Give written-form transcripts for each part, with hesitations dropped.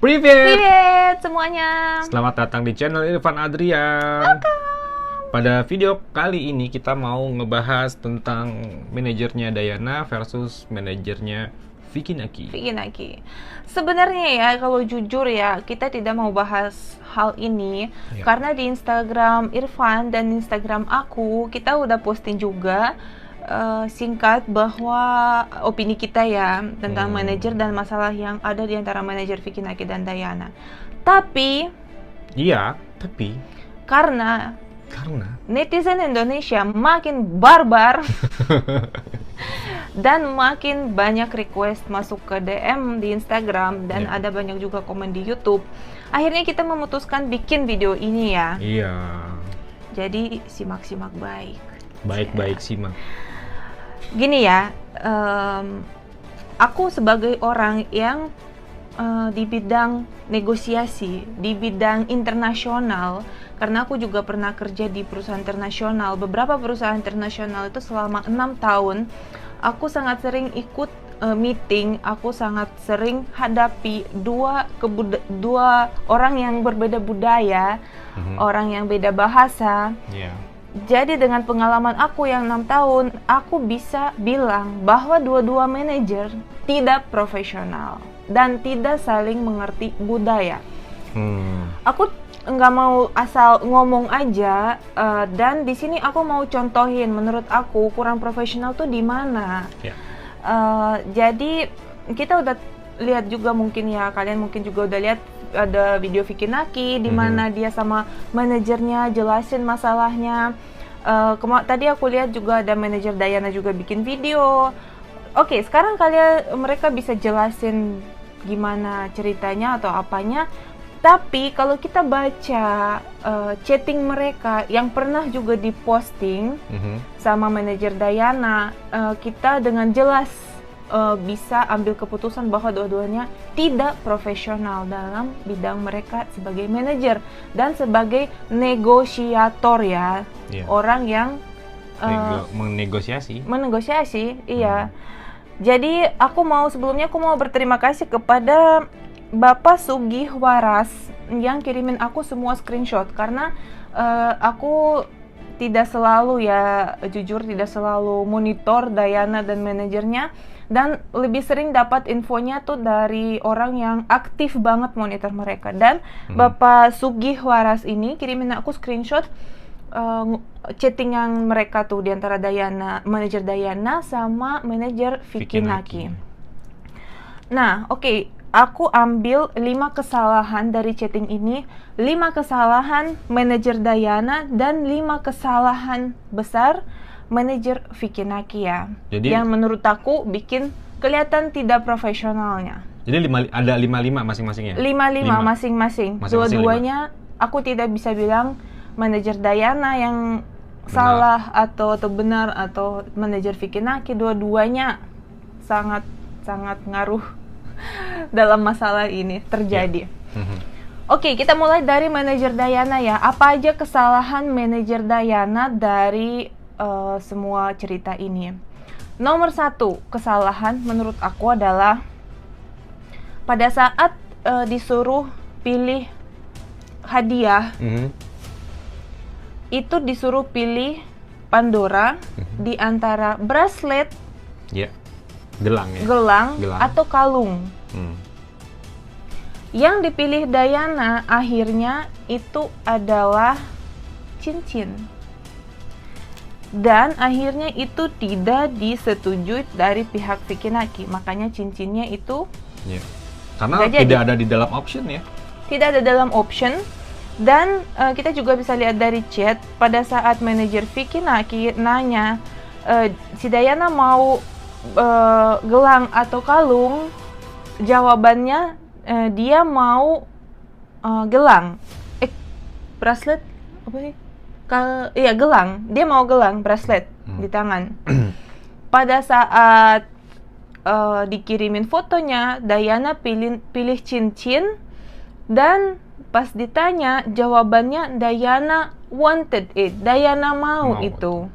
Privet! Privet semuanya. Selamat datang di channel Irfan Adrian. Pada video kali ini kita mau ngebahas tentang manajernya Dayana versus manajernya Vicky Naki. Sebenarnya ya, kalau jujur ya, kita tidak mau bahas hal ini Ya. karena di Instagram Irfan dan Instagram aku, kita udah posting juga singkat bahwa opini kita ya tentang manajer dan masalah yang ada di antara manajer Vicky Naki dan Dayana. Tapi karena netizen Indonesia makin barbar dan makin banyak request masuk ke DM di Instagram dan ada banyak juga komen di YouTube. Akhirnya kita memutuskan bikin video ini ya. Iya. Jadi simak-simak baik. Baik-baik simak. Gini ya, aku sebagai orang yang di bidang negosiasi, di bidang internasional, karena aku juga pernah kerja di perusahaan internasional, beberapa perusahaan internasional itu selama 6 tahun, aku sangat sering ikut meeting, aku sangat sering hadapi dua orang yang berbeda budaya, orang yang beda bahasa. Jadi dengan pengalaman aku yang 6 tahun, aku bisa bilang bahwa dua-dua manajer tidak profesional dan tidak saling mengerti budaya. Aku nggak mau asal ngomong aja, dan di sini aku mau contohin menurut aku kurang profesional tuh di mana. Jadi kita udah lihat juga mungkin ya, kalian mungkin juga udah lihat ada video Vicky Naki di mana dia sama manajernya jelasin masalahnya. Tadi aku lihat juga ada manajer Dayana juga bikin video. Oke, sekarang mereka bisa jelasin gimana ceritanya atau apanya. Tapi kalau kita baca chatting mereka yang pernah juga diposting sama manajer Dayana, kita dengan jelas bisa ambil keputusan bahwa dua-duanya tidak profesional dalam bidang mereka sebagai manajer dan sebagai negosiator ya. Orang yang menegosiasi. Iya. Jadi sebelumnya aku mau berterima kasih kepada Bapak Sugih Waras yang kirimin aku semua screenshot, karena aku tidak selalu ya, jujur tidak selalu monitor Dayana dan manajernya, dan lebih sering dapat infonya tuh dari orang yang aktif banget monitor mereka. Dan Bapak Sugih Waras ini kirimin aku screenshot chattingan mereka tuh di antara manajer Dayana sama manajer Vicky Naki. Nah, oke. Aku ambil 5 kesalahan dari chatting ini, 5 kesalahan manajer Dayana dan 5 kesalahan besar manajer Vicky Naki ya. Jadi, yang menurut aku bikin kelihatan tidak profesionalnya. Jadi ada 5-5 masing-masing ya? 5-5 masing-masing. Dua-duanya aku tidak bisa bilang manajer Dayana yang salah atau benar atau manajer Vicky Naki. Dua-duanya sangat ngaruh dalam masalah ini terjadi. Oke, kita mulai dari manajer Dayana ya. Apa aja kesalahan manajer Dayana dari semua cerita ini? Nomor 1 kesalahan menurut aku adalah pada saat disuruh pilih hadiah, itu disuruh pilih Pandora di antara bracelet, gelang atau kalung. Yang dipilih Dayana akhirnya itu adalah cincin, dan akhirnya itu tidak disetujui dari pihak Vicky Naki. Makanya cincinnya itu karena tidak ada di dalam option ya. Tidak ada dalam option. Dan kita juga bisa lihat dari chat pada saat manajer Vicky Naki nanya si Dayana mau gelang atau kalung, jawabannya dia mau gelang, bracelet apa sih? Gelang. Dia mau gelang, bracelet di tangan. Pada saat dikirimin fotonya, Dayana pilih cincin, dan pas ditanya jawabannya Dayana wanted it, Dayana mau itu.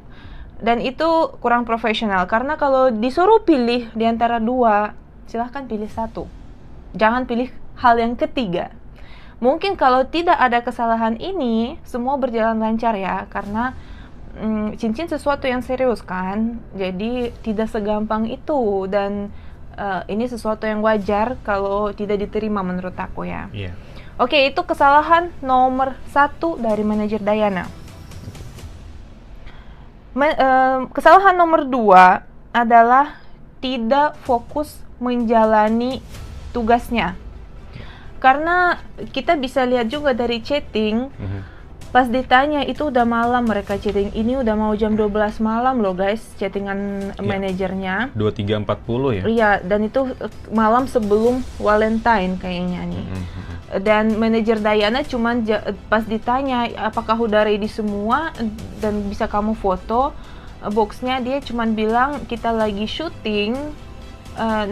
Dan itu kurang profesional, karena kalau disuruh pilih di antara dua, silahkan pilih satu. Jangan pilih hal yang ketiga. Mungkin kalau tidak ada kesalahan ini, semua berjalan lancar ya, karena cincin sesuatu yang serius kan, jadi tidak segampang itu, dan ini sesuatu yang wajar kalau tidak diterima menurut aku ya. Iya. Oke, itu kesalahan nomor 1 dari manajer Diana. Kesalahan nomor 2 adalah tidak fokus menjalani tugasnya. Karena kita bisa lihat juga dari chatting, pas ditanya itu udah malam mereka chatting. Ini udah mau jam 12 malam loh guys, chattingan manajernya. 23.40 ya? Iya, dan itu malam sebelum Valentine kayaknya nih. Dan manajer Diana cuman pas ditanya apakah udah ready semua dan bisa kamu foto boxnya, dia cuman bilang kita lagi syuting,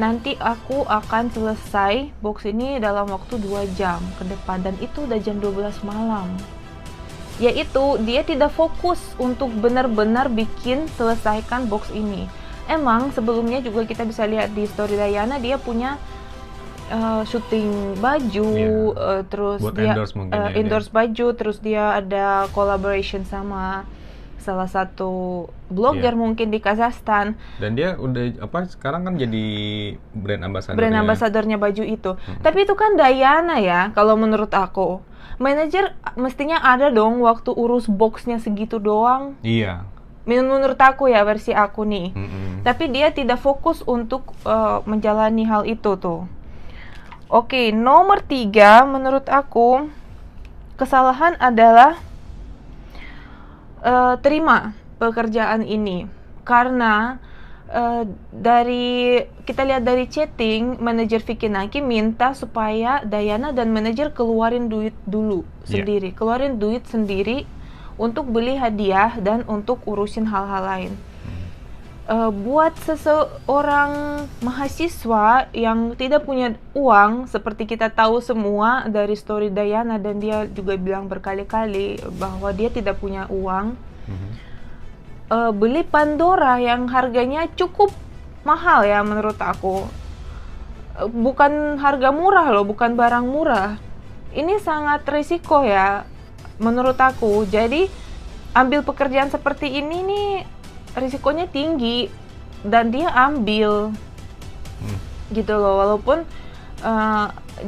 nanti aku akan selesai box ini dalam waktu 2 jam ke depan, dan itu udah jam 12 malam. Yaitu dia tidak fokus untuk benar-benar bikin selesaikan box ini. Emang sebelumnya juga kita bisa lihat di story Diana, dia punya syuting baju, terus buat dia endorse mungkin ya, endorse baju, terus dia ada collaboration sama salah satu blogger mungkin di Kazakhstan. Dan dia udah sekarang kan jadi brand ambassadornya baju itu. Tapi itu kan Diana ya, kalau menurut aku. Manajer mestinya ada dong waktu urus boxnya segitu doang. Iya. Menurut aku ya, versi aku nih. Tapi dia tidak fokus untuk menjalani hal itu tuh. Oke, nomor 3 menurut aku kesalahan adalah terima pekerjaan ini. Karena kita lihat dari chatting, manajer Vicky Naki minta supaya Diana dan manajer keluarin duit dulu sendiri, keluarin duit sendiri untuk beli hadiah dan untuk urusin hal-hal lain. Buat seseorang mahasiswa yang tidak punya uang, seperti kita tahu semua dari story Diana, dan dia juga bilang berkali-kali bahwa dia tidak punya uang, beli Pandora yang harganya cukup mahal ya menurut aku, bukan harga murah loh, bukan barang murah. Ini sangat risiko ya menurut aku. Jadi ambil pekerjaan seperti ini nih risikonya tinggi, dan dia ambil gitu loh. Walaupun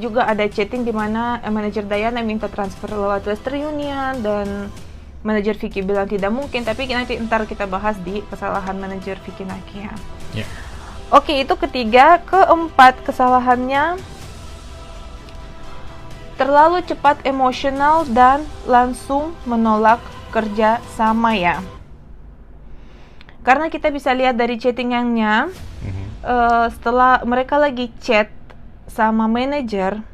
juga ada chatting di mana manajer Diana minta transfer lewat Western Union dan manajer Vicky bilang tidak mungkin, tapi nanti ntar kita bahas di kesalahan manajer Vicky Naki ya. Oke, itu ketiga. Keempat kesalahannya, terlalu cepat emosional dan langsung menolak kerja sama ya. Karena kita bisa lihat dari chattingannya, setelah mereka lagi chat sama manajer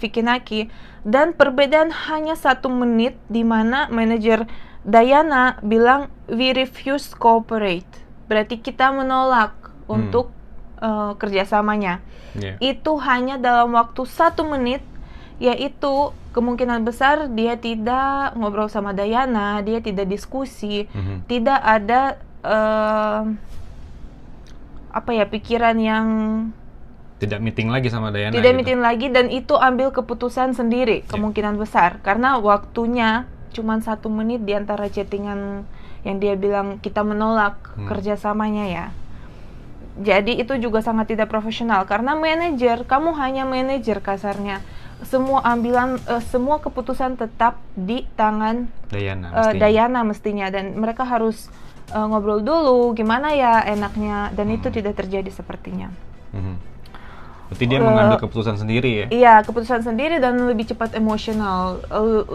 Vicky Naki, dan perbedaan hanya 1 menit, di mana manajer Diana bilang we refuse cooperate, berarti kita menolak untuk kerjasamanya. Itu hanya dalam waktu 1 menit, yaitu kemungkinan besar dia tidak ngobrol sama Diana, dia tidak diskusi, tidak ada pikiran yang tidak meeting lagi sama Diana. Tidak meeting lagi, dan itu ambil keputusan sendiri kemungkinan besar, karena waktunya cuma 1 menit di antara chattingan yang dia bilang kita menolak kerjasamanya ya. Jadi itu juga sangat tidak profesional, karena manajer, kamu hanya manajer kasarnya. Semua keputusan tetap di tangan Diana mestinya, dan mereka harus ngobrol dulu gimana ya enaknya, dan itu tidak terjadi sepertinya. Berarti dia mengambil keputusan sendiri ya? Iya, keputusan sendiri dan lebih cepat emosional,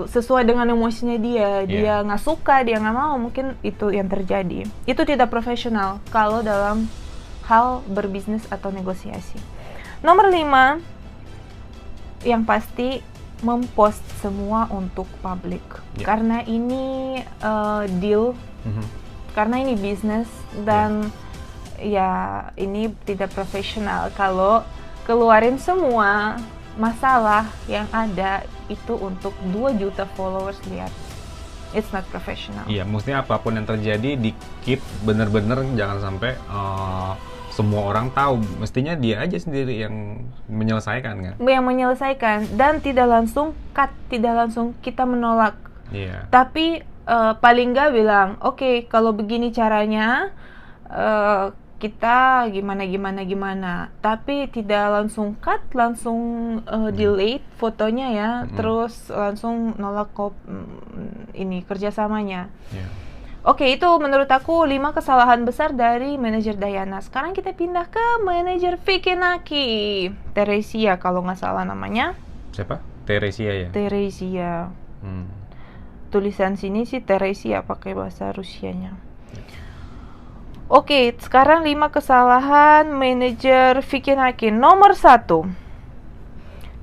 sesuai dengan emosinya dia. Dia nggak suka, dia nggak mau, mungkin itu yang terjadi. Itu tidak profesional kalau dalam hal berbisnis atau negosiasi. Nomor 5, yang pasti mempost semua untuk publik. Karena ini deal, karena ini bisnis, dan ya ini tidak profesional kalau keluarin semua masalah yang ada itu untuk 2 juta followers lihat. It's not professional. Iya, maksudnya apapun yang terjadi di keep bener-bener, jangan sampai semua orang tahu, mestinya dia aja sendiri yang menyelesaikan kan? Yang menyelesaikan dan tidak langsung cut, tidak langsung kita menolak. Iya. Tapi paling nggak bilang, oke, kalau begini caranya, kita gimana. Tapi tidak langsung cut, langsung delete fotonya ya, terus langsung nolak ini kerjasamanya. Iya. Oke, itu menurut aku 5 kesalahan besar dari manajer Diana. Sekarang kita pindah ke manajer Vicky Naki. Teresia kalau nggak salah namanya. Siapa? Teresia ya? Teresia. Tulisan sini sih Teresia pakai bahasa Rusianya. Oke, sekarang 5 kesalahan manajer Vicky Naki. Nomor 1,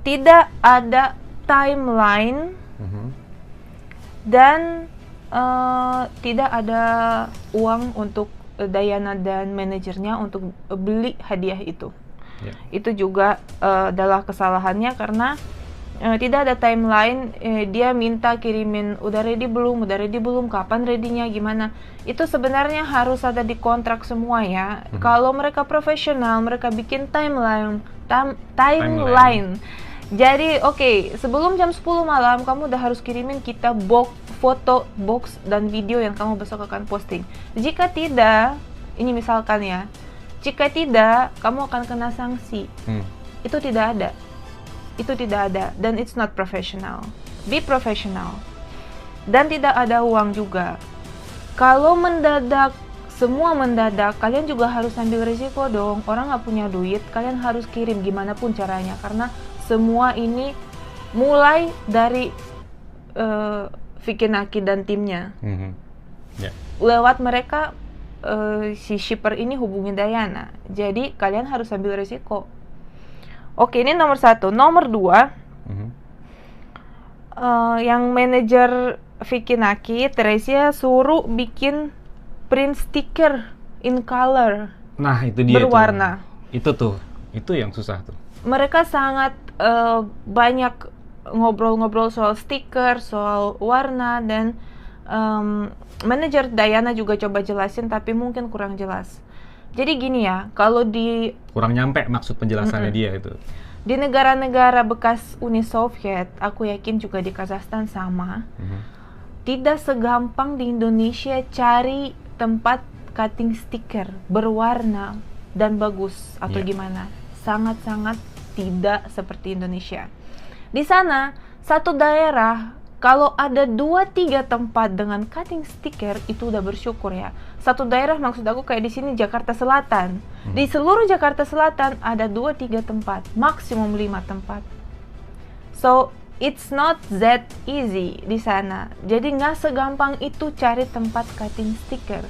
tidak ada timeline dan tidak ada uang untuk Diana dan manajernya untuk beli hadiah itu. Itu juga adalah kesalahannya karena tidak ada timeline. Dia minta kirimin udah ready belum, kapan ready-nya, gimana. Itu sebenarnya harus ada di kontrak semua ya. Kalau mereka profesional, mereka bikin timeline. Jadi oke, sebelum jam 10 malam kamu udah harus kirimin kita foto, box, dan video yang kamu besok akan posting. Jika tidak, ini misalkan ya, jika tidak, kamu akan kena sanksi. Itu tidak ada, dan it's not professional. Be professional. Dan tidak ada uang juga. Kalau semua mendadak, kalian juga harus ambil risiko dong. Orang nggak punya duit, kalian harus kirim gimana pun caranya, karena semua ini mulai dari Vicky Naki dan timnya. Lewat mereka, si shipper ini hubungi Diana. Jadi kalian harus ambil risiko. Oke, ini nomor 1. Nomor 2, yang manajer Vicky Naki, Teresia suruh bikin print sticker in color. Nah, itu dia berwarna. Itu yang susah tuh. Mereka sangat banyak ngobrol-ngobrol soal stiker, soal warna, dan manajer Diana juga coba jelasin tapi mungkin kurang jelas. Jadi gini ya, kalau kurang nyampe maksud penjelasannya dia itu. Di negara-negara bekas Uni Soviet, aku yakin juga di Kazakhstan sama. Tidak segampang di Indonesia cari tempat cutting stiker berwarna dan bagus atau gimana. Sangat-sangat tidak seperti Indonesia. Di sana, satu daerah kalau ada 2-3 tempat dengan cutting sticker itu udah bersyukur ya. Satu daerah maksud aku kayak di sini Jakarta Selatan. Di seluruh Jakarta Selatan ada 2-3 tempat, maksimum 5 tempat. So, it's not that easy di sana. Jadi nggak segampang itu cari tempat cutting sticker.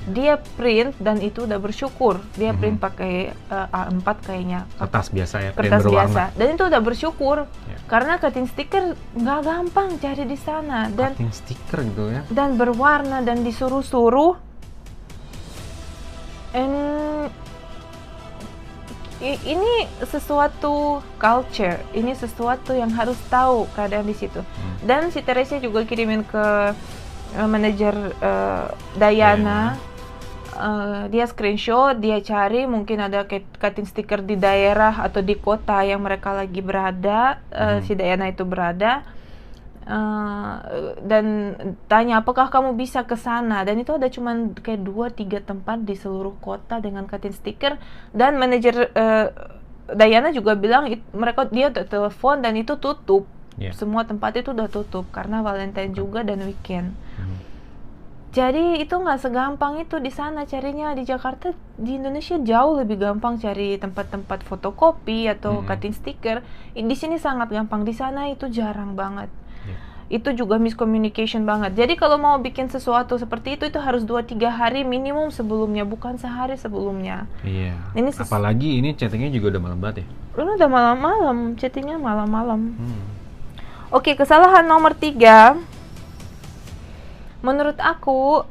Dia print dan itu udah bersyukur. Dia print pakai A4 kayaknya. Kertas biasa ya, print kertas berwarna. biasa. Dan itu udah bersyukur. Karena cutting sticker nggak gampang cari di sana. Dan cutting sticker gitu ya. Dan berwarna dan disuruh-suruh. Ini sesuatu culture. Ini sesuatu yang harus tahu keadaan di situ. Dan si Teresia juga kirimin ke manajer Diana. Dia screenshot, dia cari mungkin ada cutting sticker di daerah atau di kota yang mereka lagi berada, si Diana itu berada, dan tanya apakah kamu bisa ke sana, dan itu ada cuman kayak 2-3 tempat di seluruh kota dengan cutting sticker. Dan manajer Diana juga bilang dia telepon dan itu tutup. Semua tempat itu udah tutup karena Valentine juga dan weekend. Jadi itu nggak segampang itu di sana carinya. Di Jakarta, di Indonesia jauh lebih gampang cari tempat-tempat fotokopi atau cutting sticker. Di sini sangat gampang, di sana itu jarang banget. Itu juga miscommunication banget. Jadi kalau mau bikin sesuatu seperti itu harus 2-3 hari minimum sebelumnya, bukan sehari sebelumnya. Iya. Apalagi ini chattingnya juga udah malam banget ya. Udah malam-malam, chattingnya malam-malam. Oke, kesalahan nomor 3. Menurut aku,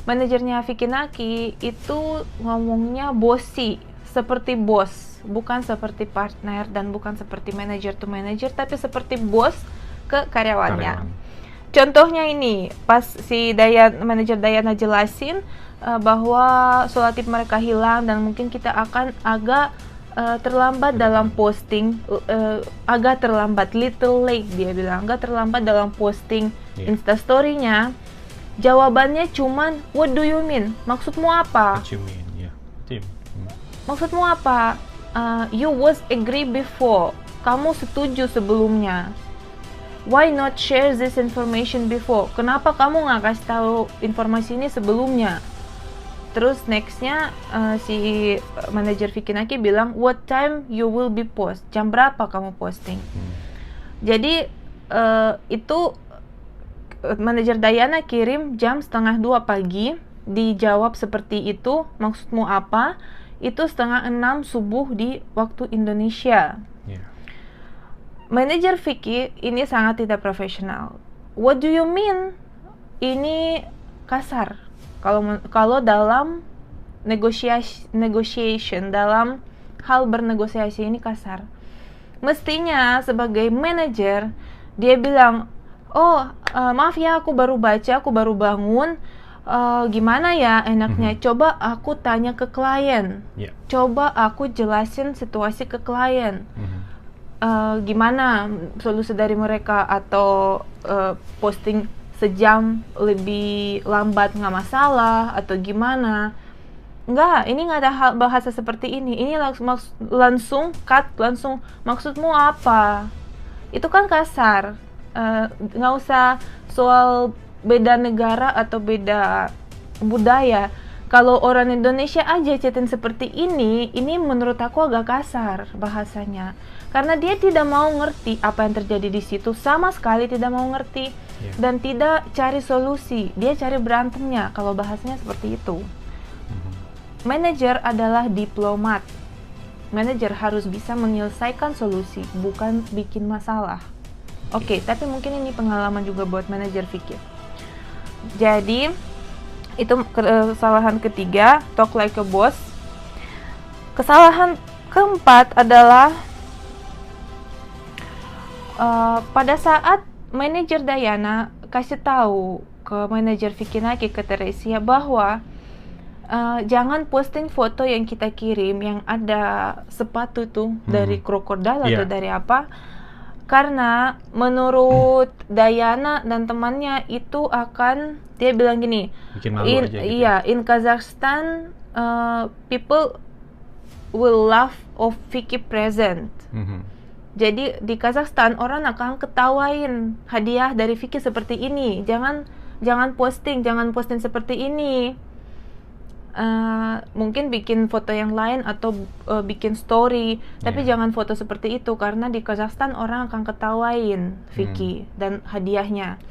manajernya Vicky Naki itu ngomongnya bossy, seperti bos, bukan seperti partner dan bukan seperti manager to manager, tapi seperti bos ke karyawannya. contohnya ini, pas si manajer Dayana jelasin bahwa solatip mereka hilang dan mungkin kita akan agak terlambat dalam posting, agak terlambat, little late dia bilang, agak terlambat dalam posting Instastory-nya. Jawabannya cuman, what do you mean? Maksudmu apa? What you mean? Maksudmu apa? You was agree before. Kamu setuju sebelumnya. Why not share this information before? Kenapa kamu nggak kasih tahu informasi ini sebelumnya? Terus nextnya si manajer Vicky Naki bilang, what time you will be post? Jam berapa kamu posting? Jadi itu manajer Dayana kirim jam 1:30 pagi, dijawab seperti itu, maksudmu apa? Itu 5:30 subuh di waktu Indonesia. Manajer Vicky ini sangat tidak profesional. What do you mean? Ini kasar. Kalau dalam negotiation, dalam hal bernegosiasi ini kasar. Mestinya sebagai manajer dia bilang, maaf ya, aku baru baca, aku baru bangun. Gimana ya enaknya? Coba aku tanya ke klien. Coba aku jelasin situasi ke klien. Gimana solusi dari mereka, atau posting sejam lebih lambat nggak masalah atau gimana? Enggak, ini nggak ada bahasa seperti ini. Ini langsung cut, langsung maksudmu apa? Itu kan kasar. Nggak usah soal beda negara atau beda budaya. Kalau orang Indonesia aja chatin seperti ini menurut aku agak kasar bahasanya. Karena dia tidak mau ngerti apa yang terjadi di situ, sama sekali tidak mau ngerti, dan tidak cari solusi. Dia cari berantemnya kalau bahasanya seperti itu. Manajer adalah diplomat. Manajer harus bisa menyelesaikan solusi, bukan bikin masalah. Oke, tapi mungkin ini pengalaman juga buat manajer Vicky. Jadi itu kesalahan ketiga, talk like a boss. Kesalahan keempat adalah pada saat manajer Dayana kasih tahu ke manajer Vicky Naki, ke Teresia, bahwa jangan posting foto yang kita kirim yang ada sepatu tuh dari krokodil atau dari apa, karena menurut Dayana dan temannya itu akan, dia bilang gini, in Kazakhstan people will laugh of Vicky present. Jadi di Kazakhstan orang akan ketawain hadiah dari Vicky seperti ini. Jangan posting seperti ini. Mungkin bikin foto yang lain atau bikin story, tapi jangan foto seperti itu, karena di Kazakhstan orang akan ketawain Vicky dan hadiahnya.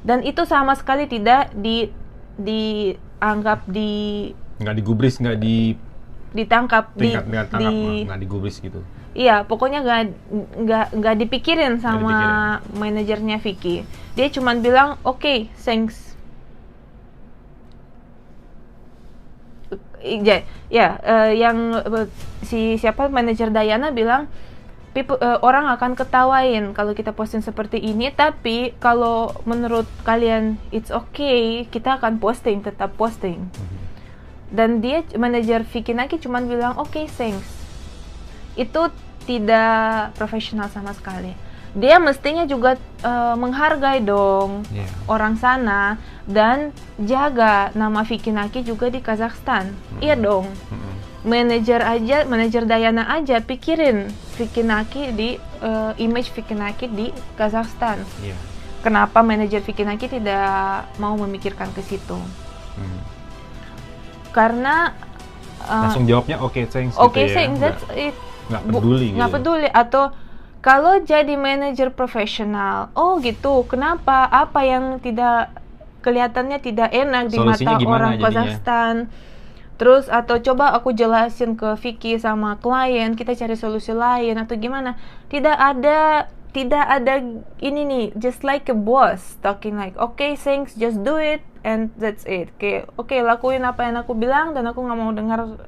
Dan itu sama sekali tidak dianggap nggak digubris, nggak ditangkap, nggak digubris gitu. Iya, pokoknya nggak dipikirin sama manajernya Vicky. Dia cuma bilang, oke, thanks. Yang siapa manajer Dayana bilang, orang akan ketawain kalau kita posting seperti ini, tapi kalau menurut kalian it's okay, kita akan posting, tetap posting. Dan dia, manajer Vicky Naki, cuma bilang, oke, thanks. Itu tidak profesional sama sekali. Dia mestinya juga menghargai dong orang sana dan jaga nama Vicky Naki juga di Kazakhstan. Iya dong. Manajer Dayana aja pikirin Vicky Naki di image Vicky Naki di Kazakhstan. Kenapa manajer Vicky Naki tidak mau memikirkan ke situ? Karena langsung jawabnya oke, thanks. Oke, thanks, that's it. Nggak peduli. Atau kalau jadi manajer profesional, oh gitu, kenapa? Apa yang tidak kelihatannya tidak enak di mata orang Kazakhstan? Terus atau coba aku jelasin ke Vicky sama klien, kita cari solusi lain atau gimana? Tidak ada ini nih, just like a boss talking like, okay, thanks, just do it and that's it. Oke, lakuin apa yang aku bilang dan aku nggak mau dengar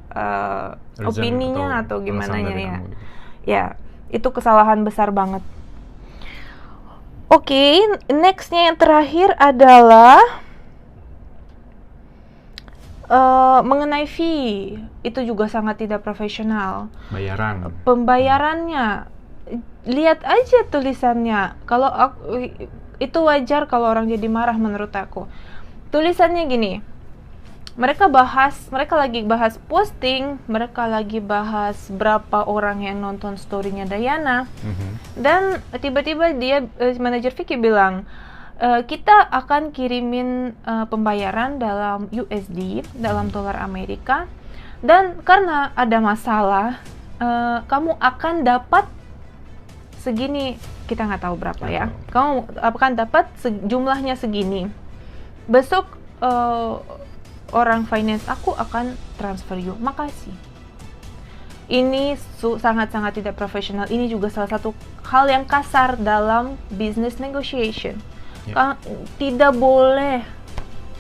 opininya atau gimana ya. Ya, itu kesalahan besar banget. Oke, nextnya yang terakhir adalah mengenai fee. Itu juga sangat tidak profesional. Bayaran. Pembayarannya, lihat aja tulisannya. Kalau itu wajar kalau orang jadi marah menurut aku. Tulisannya gini, mereka lagi bahas posting, mereka lagi bahas berapa orang yang nonton story-nya Dayana. Dan tiba-tiba dia manajer Vicky bilang, kita akan kirimin pembayaran dalam USD, dalam dolar Amerika, dan karena ada masalah, kamu akan dapat segini, kita nggak tahu berapa ya. Kamu akan dapat jumlahnya segini. Besok orang finance aku akan transfer you. Makasih. Ini sangat-sangat tidak profesional. Ini juga salah satu hal yang kasar dalam business negotiation. Tidak boleh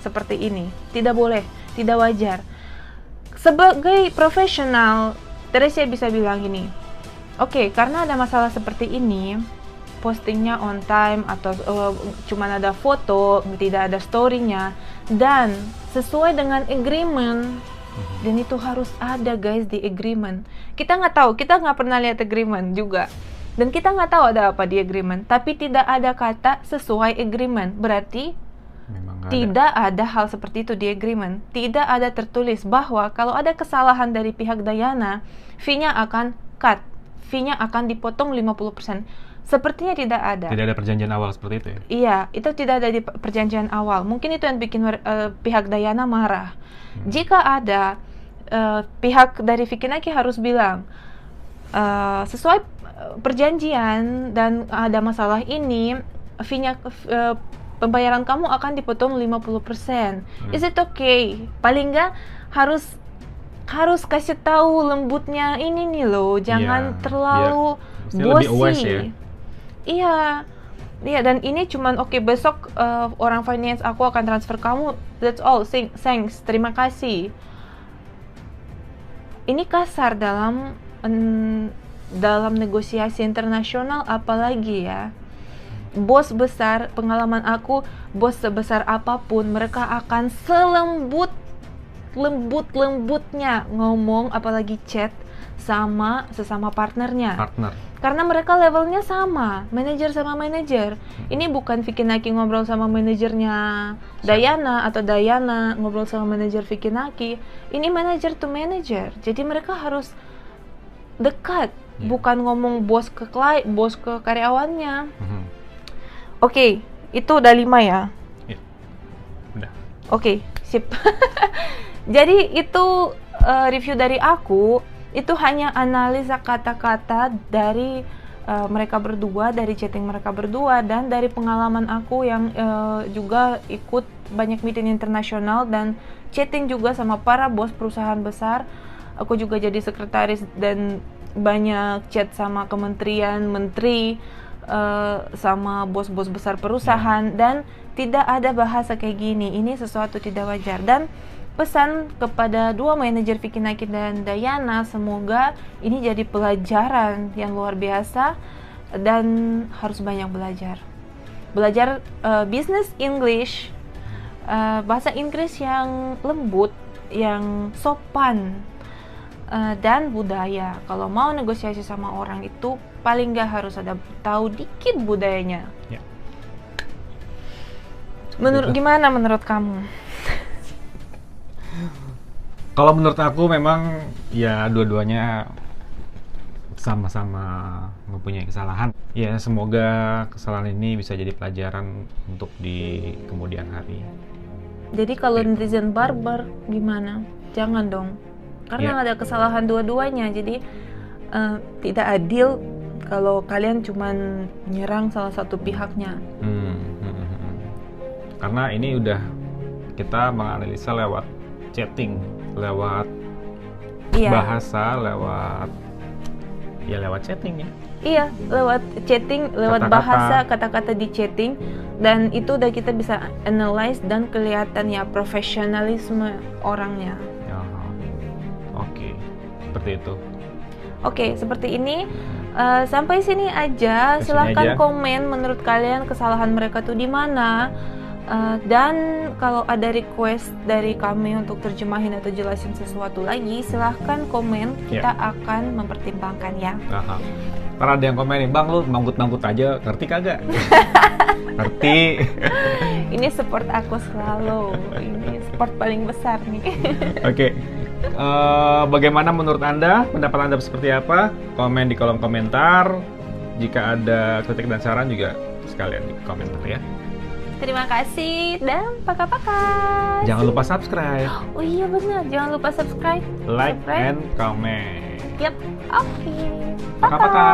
seperti ini. Tidak boleh, tidak wajar. Sebagai profesional, Teresia bisa bilang gini, oke, karena ada masalah seperti ini, postingnya on time atau cuma ada foto, tidak ada story-nya, dan sesuai dengan agreement. Dan itu harus ada, guys, di agreement. Kita nggak tahu, kita nggak pernah lihat agreement juga, dan kita nggak tahu ada apa di agreement. Tapi tidak ada kata sesuai agreement, berarti tidak ada hal seperti itu di agreement. Tidak ada tertulis bahwa kalau ada kesalahan dari pihak Dayana, fee-nya akan cut, fee-nya akan dipotong 50%. Sepertinya tidak ada. Tidak ada perjanjian awal seperti itu ya? Iya, itu tidak ada di perjanjian awal. Mungkin itu yang bikin pihak Dayana marah. Jika ada, pihak dari Vicky Naki harus bilang, sesuai perjanjian dan ada masalah ini, fee-nya, pembayaran kamu akan dipotong 50%. Is it okay? Paling nggak harus kasih tahu lembutnya ini nih loh, jangan terlalu bossy. Iya, dan ini cuman oke, besok orang finance aku akan transfer kamu, that's all, thanks, terima kasih. Ini kasar dalam negosiasi internasional, apalagi ya. Bos besar, pengalaman aku, bos sebesar apapun, mereka akan lembutnya ngomong, apalagi chat sama sesama partnernya. Karena mereka levelnya sama, manajer sama manajer. Ini bukan Vicky Naki ngobrol sama manajernya Dayana atau Dayana ngobrol sama manajer Vicky Naki. Ini manajer to manager. Jadi mereka harus dekat, bukan ngomong bos ke karyawannya. Oke, itu udah 5 ya? Iya, udah. Oke, sip. Jadi itu review dari aku, itu hanya analisa kata-kata dari mereka berdua, dari chatting mereka berdua, dan dari pengalaman aku yang juga ikut banyak meeting internasional dan chatting juga sama para bos perusahaan besar. Aku juga jadi sekretaris dan banyak chat sama kementerian, menteri, sama bos-bos besar perusahaan, dan tidak ada bahasa kayak gini. Ini sesuatu tidak wajar. Dan pesan kepada dua manajer Vicky Naki dan Dayana, semoga ini jadi pelajaran yang luar biasa dan harus banyak belajar business English, bahasa Inggris yang lembut, yang sopan, dan budaya. Kalau mau negosiasi sama orang itu paling nggak harus ada tahu dikit budayanya. Ya. Gimana menurut kamu? Kalau menurut aku memang ya dua-duanya sama-sama mempunyai kesalahan. Ya semoga kesalahan ini bisa jadi pelajaran untuk di kemudian hari. Jadi kalau netizen barbar gimana? Jangan dong. Karena ada kesalahan dua-duanya, jadi tidak adil kalau kalian cuman nyerang salah satu pihaknya. Karena ini udah kita menganalisa lewat chatting, lewat bahasa, lewat chatting ya. Iya, lewat chatting, lewat bahasa, kata-kata di chatting, dan itu udah kita bisa analyze dan kelihatan ya profesionalisme orangnya. Oke, seperti itu. Oke, seperti ini. Sampai sini aja. Silahkan komen menurut kalian kesalahan mereka tuh di mana. Dan kalau ada request dari kami untuk terjemahin atau jelasin sesuatu lagi, silahkan komen. Kita akan mempertimbangkan ya. Karena ada yang komenin, Bang lu manggut-manggut aja, ngerti kagak? Ngerti. Ini support aku selalu. Ini support paling besar nih. Oke. Bagaimana menurut Anda? Pendapat Anda seperti apa? Komen di kolom komentar. Jika ada kritik dan saran juga sekalian di komentar ya. Terima kasih dan paka-paka. Jangan lupa subscribe. Oh iya benar, jangan lupa subscribe, like, and comment. Yap, oke. Paka-paka.